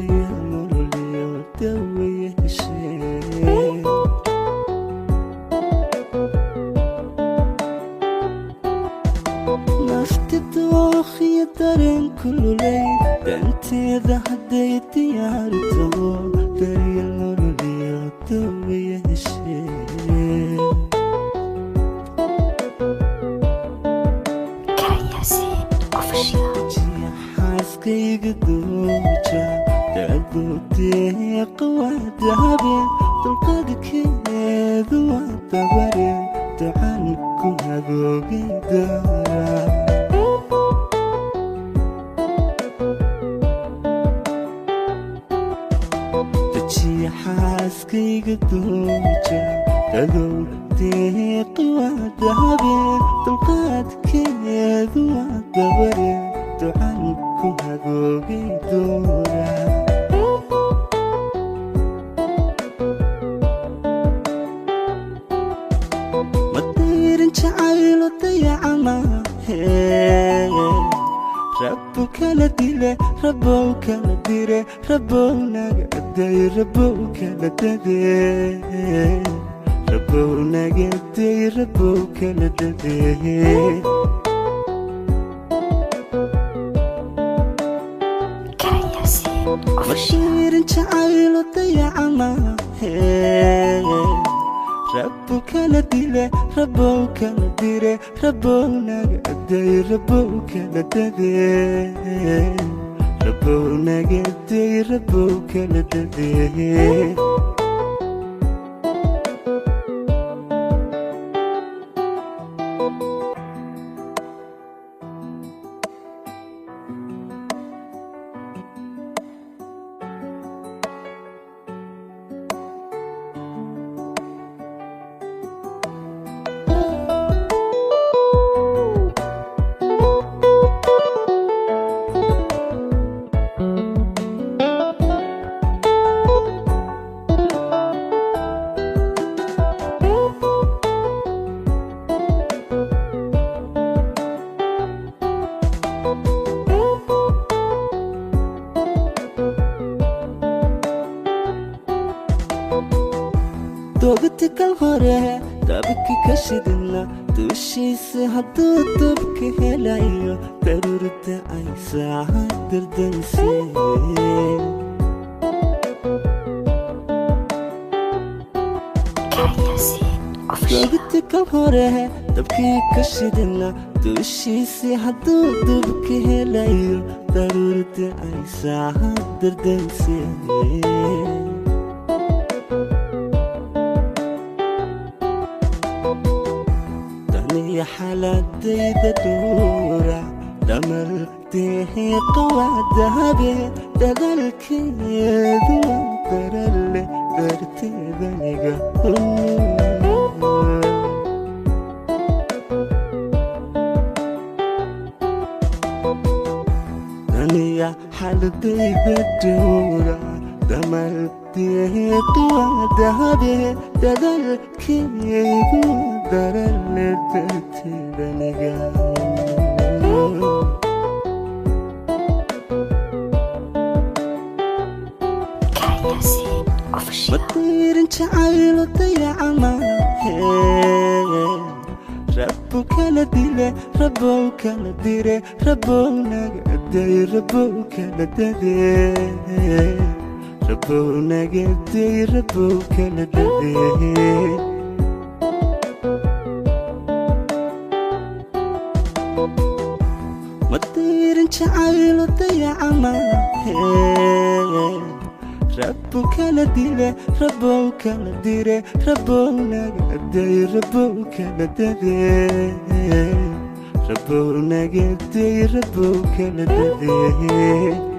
daryeel nololiyo daweeye heshee nafti dookhiyo dareen kululay danteeda hadday diyaarto daryeel nololiyo daweeye heshee xaaskayga dooja daadodeeqa waa dahabe dulqadkeedu waa dabare ducan ku hagoogay doora dajiya xaaskayga dooja daadodeeqa waa dahabe dulqadkeedu waa dabare ducan ku hagoogay doora madayrin jacaylo dayaca maahe rabbu kala dile rabbow kala dire rabbow naga day rabbow kala dade rabbow naga day rabbow kala dade madayrin jacaylo dayaca maahe rabbu kala dile rabbow kala dire rabbow naga day rabbow kala dade rabbow naga day rabbow kala dade doogti kal hore dabki ka shidina dushiisa hadduu dubka helayo daruurta ay saacad dardansee doogti kal hore dabkii ka shidina dushiisa hadduu dubka helayo daruurta ay saacad dardansee xaaladayda dhuura dhamaldeeqa waa dahabe dadalkeedu waa darale darteedaniga daniya xaaladayda dhuura dhamaldeeqa waa dahabe dadalkeedu darale darteedaniga madayrin jacaylo dayaca maahe rabbu kala dile rabbow kala dire rabbow naga day rabbow kala dade rabbow naga day rabbow kala dade madayrin jacaylo dayaca maahe rabbu kala dile rabbow kala dire rabbow naga day rabbow kala dade rabbow naga day rabbow kala dade